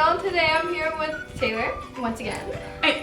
channel. Today I'm here with Taylor, once again.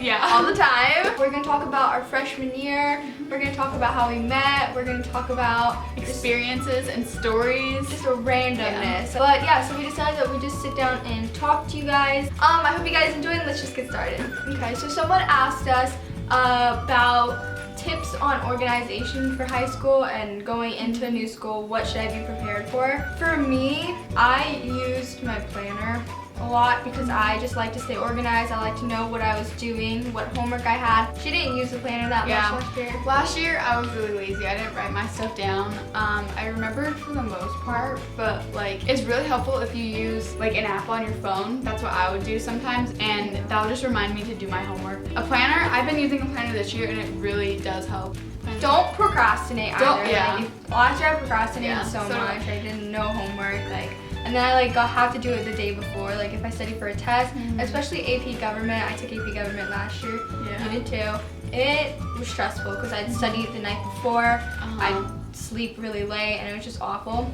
Yeah. All the time. We're gonna talk about our freshman year. We're gonna talk about how we met. We're gonna talk about experiences and stories. Just a randomness. Yeah. But yeah, so we decided that we just sit down and talk to you guys. I hope you guys enjoy it. Let's just get started. Okay, so someone asked us about tips on organization for high school and going into a new school. What should I be prepared for? For me, I used my planner a lot because I just like to stay organized. I like to know what I was doing, what homework I had. She didn't use the planner that much last year. Last year I was really lazy. I didn't write my stuff down. I remembered for the most part, but like it's really helpful if you use like an app on your phone. That's what I would do sometimes, and that'll just remind me to do my homework. A planner, I've been using a planner this year and it really does help. Don't procrastinate either. Yeah. Like, last year I procrastinated so much. I did no homework, and then I have to do it the day before. Like if I study for a test, especially AP Government. I took AP Government last year. Yeah. You did too. It was stressful because I'd study it the night before. I'd sleep really late, and it was just awful.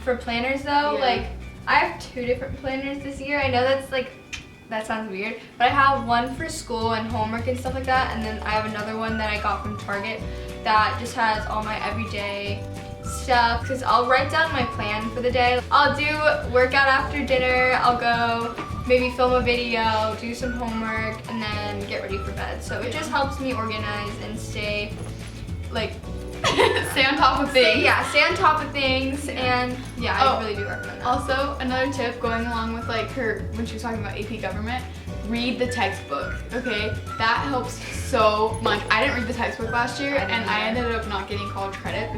For planners though, like I have 2 different planners this year. I know that sounds weird, but I have one for school and homework and stuff like that, and then I have another one that I got from Target that just has all my everyday stuff, because I'll write down my plan for the day. I'll do workout after dinner, I'll go maybe film a video, do some homework, and then get ready for bed. So it just helps me organize and stay stay on top of things. Stay on top of things, and I really do recommend that. Also, another tip going along with when she was talking about AP Government, read the textbook, okay? That helps so much. I didn't read the textbook last year, and I ended up not getting college credit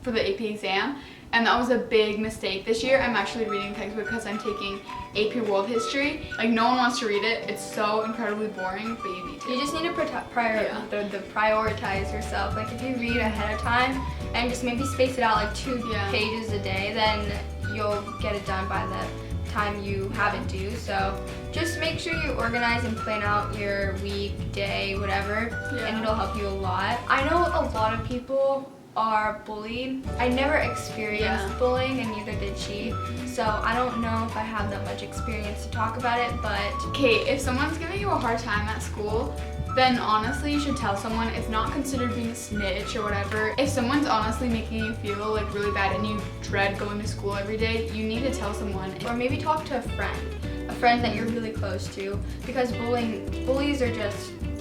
for the AP exam, and that was a big mistake. This year, I'm actually reading the textbook because I'm taking AP World History. Like, no one wants to read it. It's so incredibly boring, but you need to. You just need to prioritize yourself. Like, if you read ahead of time and just maybe space it out like 2 pages a day, then you'll get it done by the time you have it due. So just make sure you organize and plan out your week, day, whatever, and it'll help you a lot. I know a lot of people are bullied. I never experienced bullying, and neither did she, so I don't know if I have that much experience to talk about it. But okay, if someone's giving you a hard time at school, then honestly you should tell someone. It's not considered being a snitch or whatever. If someone's honestly making you feel like really bad and you dread going to school every day, you need to tell someone. Or maybe talk to a friend that you're really close to, because bullies are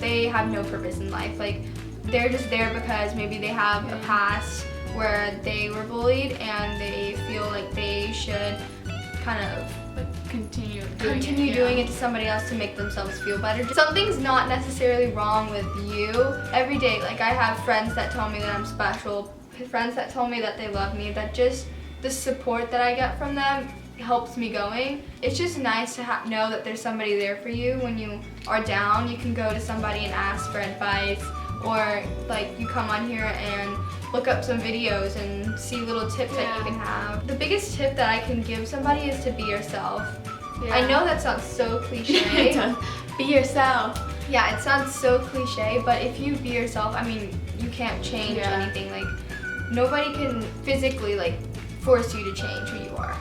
they have no purpose in life. Like, they're just there because maybe they have a past where they were bullied and they feel like they should kind of continue doing it to somebody else to make themselves feel better. Something's not necessarily wrong with you every day. Like, I have friends that tell me that I'm special, friends that tell me that they love me, that just the support that I get from them helps me going. It's just nice to know that there's somebody there for you when you are down. You can go to somebody and ask for advice, or you come on here and look up some videos and see little tips that you can have. The biggest tip that I can give somebody is to be yourself. I know that sounds so cliche. It does. Be yourself. Yeah, it sounds so cliche, but if you be yourself, I mean, you can't change anything. Like, nobody can physically force you to change who you are.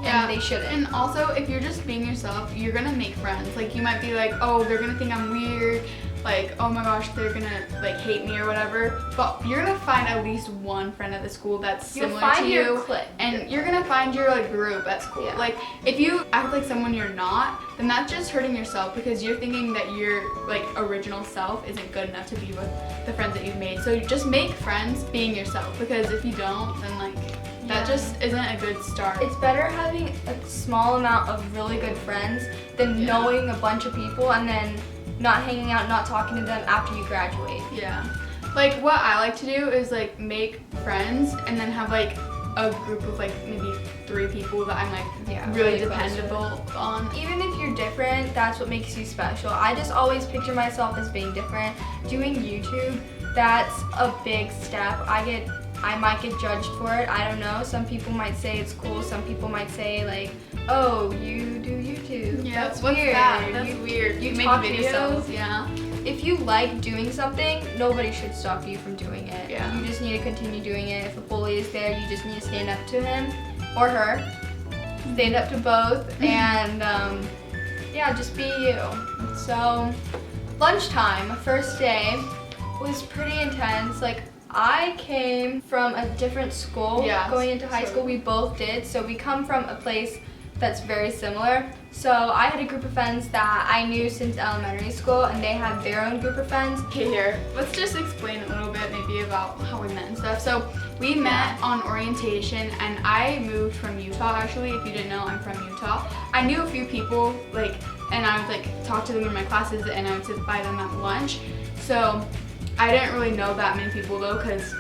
And they shouldn't. And also, if you're just being yourself, you're gonna make friends. Like, you might be like, oh, they're gonna think I'm weird. Like, oh my gosh, they're gonna hate me or whatever. But you're gonna find at least one friend at the school that's similar to you. Your clique. And you're gonna find your group at school. Yeah. Like, if you act like someone you're not, then that's just hurting yourself, because you're thinking that your original self isn't good enough to be with the friends that you've made. So just make friends being yourself, because if you don't, then that just isn't a good start. It's better having a small amount of really good friends than knowing a bunch of people and then not hanging out, not talking to them after you graduate. Yeah. Like, what I like to do is make friends and then have a group of maybe 3 people that I'm really dependable on. Even if you're different, that's what makes you special. I just always picture myself as being different. Doing YouTube, that's a big step. I might get judged for it. I don't know. Some people might say it's cool. Some people might say oh, you do YouTube. Yeah, that's weird. That's weird. You make talk videos. If you like doing something, nobody should stop you from doing it. Yeah. You just need to continue doing it. If a bully is there, you just need to stand up to him or her. Stand up to both and yeah, just be you. So lunchtime, first day, was pretty intense. Like, I came from a different school going into high school. We both did. So we come from a place that's very similar. So I had a group of friends that I knew since elementary school, and they had their own group of friends. Okay, here, let's just explain a little bit maybe about how we met and stuff. So we met on orientation, and I moved from Utah, actually. If you didn't know, I'm from Utah. I knew a few people, like, and I would like talk to them in my classes, and I would sit by them at lunch. So I didn't really know that many people though, because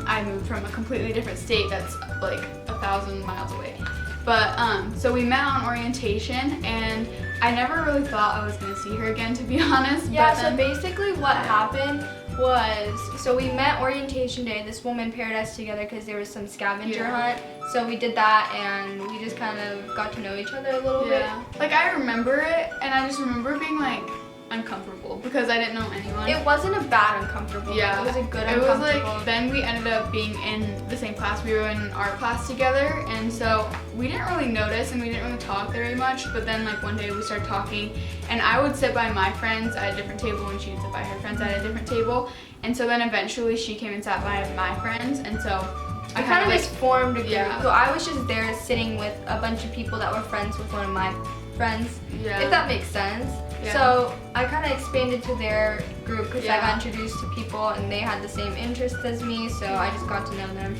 I moved from a completely different state that's like 1,000 miles away. But so we met on orientation, and I never really thought I was gonna see her again, to be honest. Yeah, but so basically what happened was, so we met orientation day. This woman paired us together because there was some scavenger hunt. So we did that, and we just kind of got to know each other a little bit. Like, I remember it, and I just remember being like uncomfortable because I didn't know anyone. It wasn't a bad uncomfortable. Yeah. It was a good It uncomfortable. was like, then we ended up being in the same class. We were in art class together, and so we didn't really notice and we didn't really talk very much, but then like one day we started talking, and I would sit by my friends at a different table and she would sit by her friends at a different table, and so then eventually she came and sat by my friends, and so I kind of just formed a group. Yeah. So I was just there sitting with a bunch of people that were friends with one of my friends, if that makes sense. Yeah. So I kind of expanded to their group because I Yeah. got introduced to people and they had the same interests as me, so I just got to know them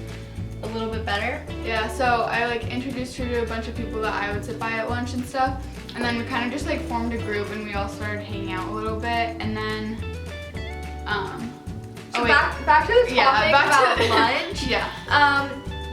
a little bit better. Yeah, so I like introduced her to a bunch of people that I would sit by at lunch and stuff, and then we kind of just like formed a group and we all started hanging out a little bit, and then So back to the topic about to lunch.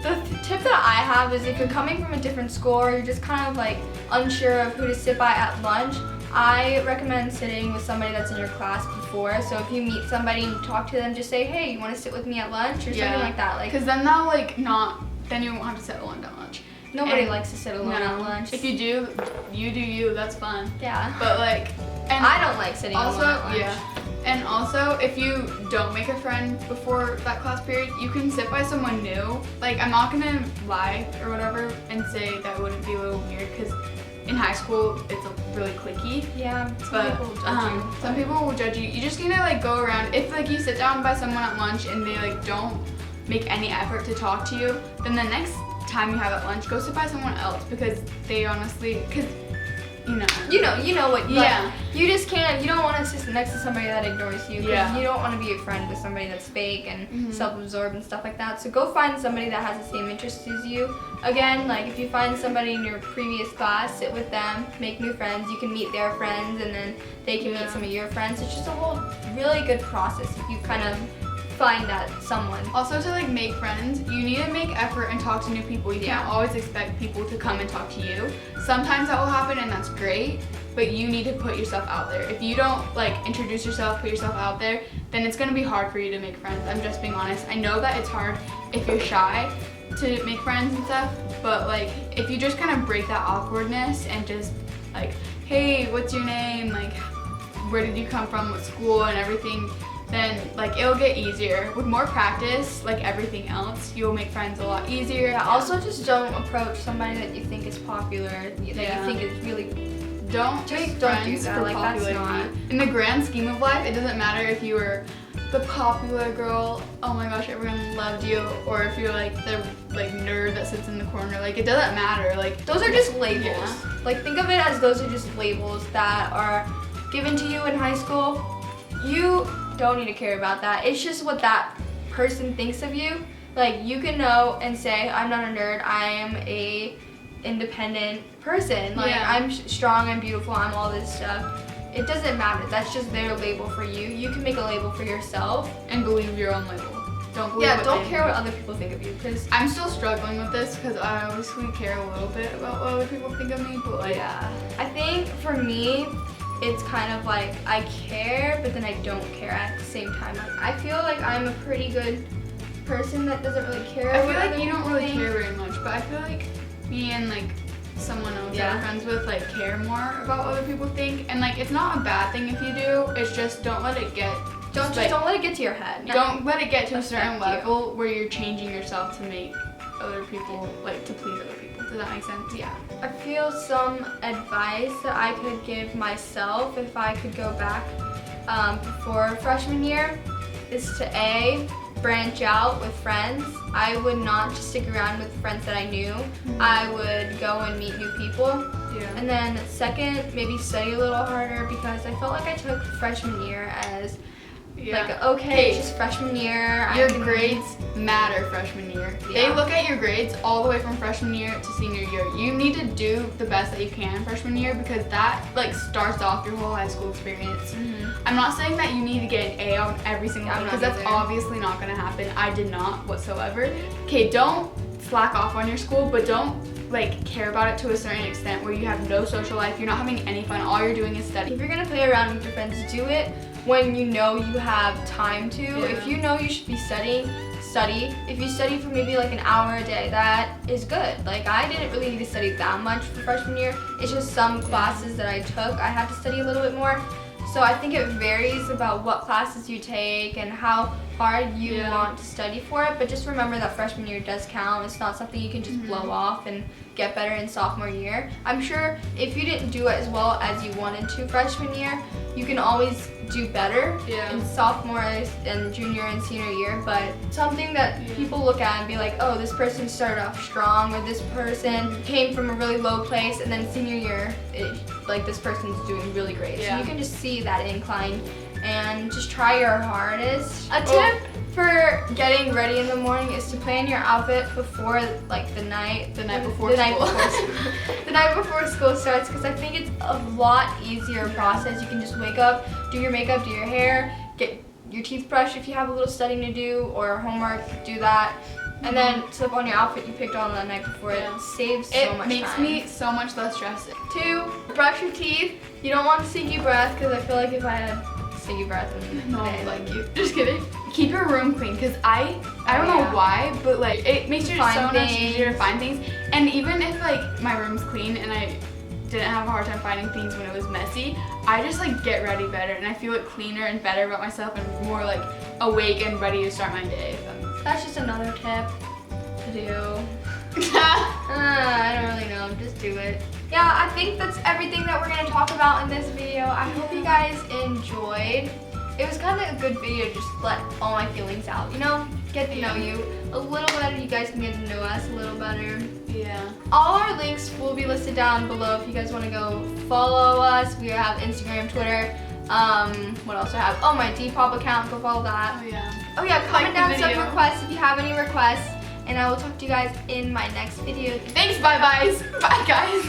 The tip that I have is if you're coming from a different school or you're just kind of like unsure of who to sit by at lunch, I recommend sitting with somebody that's in your class before. So if you meet somebody and you talk to them, just say, hey, you want to sit with me at lunch or something like that. Like, because then they'll like not, then you won't have to sit alone at lunch. Nobody likes to sit alone at lunch. If you do, you do you, that's fun. Yeah. But like, and I don't like sitting alone at lunch. Yeah. And also, if you don't make a friend before that class period, you can sit by someone new. Like, I'm not gonna lie or whatever and say that wouldn't be a little weird, because in high school, it's really cliquey. Yeah, But people will judge you. some people will judge you. You just need to like go around. If like you sit down by someone at lunch and they like don't make any effort to talk to you, then the next time you have at lunch, go sit by someone else, because they honestly, you know what, like, you just can't, you don't want to sit next to somebody that ignores you, because you don't want to be a friend with somebody that's fake and self-absorbed and stuff like that. So go find somebody that has the same interests as you. Again, like if you find somebody in your previous class, sit with them, make new friends. You can meet their friends and then they can meet some of your friends. It's just a whole really good process if you kind of find that someone. Also, to like make friends, you need to make effort and talk to new people. You can't always expect people to come and talk to you. Sometimes that will happen and that's great, but you need to put yourself out there. If you don't like introduce yourself, put yourself out there, then it's gonna be hard for you to make friends. I'm just being honest. I know that it's hard if you're shy to make friends and stuff, but like if you just kind of break that awkwardness and just like, hey, what's your name? Like, where did you come from? What school and everything? Then like it'll get easier. With more practice, like everything else, you'll make friends a lot easier. Yeah, also just don't approach somebody that you think is popular, that you think is really, don't just make don't friends do that. for Like, that's popularity. not. In the grand scheme of life, it doesn't matter if you were the popular girl, oh my gosh, everyone loved you, or if you're like the like nerd that sits in the corner. Like, it doesn't matter. Like, those are just labels. Yeah. Like, think of it as those are just labels that are given to you in high school. You don't need to care about that. It's just what that person thinks of you. Like, you can know and say, I'm not a nerd, I am a independent person. Like, I'm strong, I'm beautiful, I'm all this stuff. It doesn't matter. That's just their label for you. You can make a label for yourself. And believe your own label. Don't believe don't care what other people think of you, because I'm still struggling with this, because I obviously care a little bit about what other people think of me, but like, I think for me, it's kind of like I care, but then I don't care at the same time. Like, I feel like I'm a pretty good person that doesn't really care. I feel like you don't really care very much, but I feel like me and like someone else that I'm friends with like care more about what other people think, and like it's not a bad thing if you do. It's just don't let it get don't let it get to your head. Don't let it get to a certain level where you're changing yourself to make other people, like to please other people. Does Does that make sense? Yeah. I feel some advice that I could give myself if I could go back before freshman year is to branch out with friends. I would not just stick around with friends that I knew. I would go and meet new people. Yeah. And then second, maybe study a little harder because I felt like I took freshman year as like, okay, it's just freshman year. Your grades matter freshman year. Yeah. They look at your grades all the way from freshman year to senior year. You need to do the best that you can freshman year because that like starts off your whole high school experience. I'm not saying that you need to get an A on every single thing because that's obviously not going to happen. I did not whatsoever. Okay, don't slack off on your school, but don't like care about it to a certain extent where you have no social life, you're not having any fun, all you're doing is study. If you're gonna play around with your friends, do it when you know you have time to. If you know you should be studying, study. If you study for maybe like an hour a day, that is good. Like I didn't really need to study that much for freshman year. It's just some classes that I took, I had to study a little bit more. So I think it varies about what classes you take and how hard you want to study for it. But just remember that freshman year does count. It's not something you can just blow off and get better in sophomore year. I'm sure if you didn't do it as well as you wanted to freshman year, you can always do better in sophomore and junior and senior year. But something that people look at and be like, oh, this person started off strong, or this person came from a really low place, and then senior year, like this person's doing really great. So you can just see that incline and just try your hardest. A tip for getting ready in the morning is to plan your outfit before like the night before school starts, because I think it's a lot easier process. You can just wake up, do your makeup, do your hair, get your teeth brushed if you have a little studying to do or homework, do that. And then slip on your outfit you picked on the night before. It saves so much time. It makes me so much less stressed. 2, brush your teeth. You don't want stinky breath, because I feel like if I had stinky breath in the day, like you. Just kidding. Keep your room clean, because I don't know why, but like it makes you so much easier to find things. And even if like my room's clean and I didn't have a hard time finding things when it was messy, I just like get ready better and I feel like cleaner and better about myself and more like awake and ready to start my day. That's just another tip to do. I don't really know, just do it. Yeah, I think that's everything that we're gonna talk about in this video. I hope you guys enjoyed. It was kind of a good video, just let all my feelings out, you know? Get to know you a little better. You guys can get to know us a little better. Yeah. All our links will be listed down below if you guys want to go follow us. We have Instagram, Twitter. What else do I have? Oh, my Depop account, go follow that. Oh yeah, comment down some requests if you have any requests, and I will talk to you guys in my next video. Thanks, bye guys.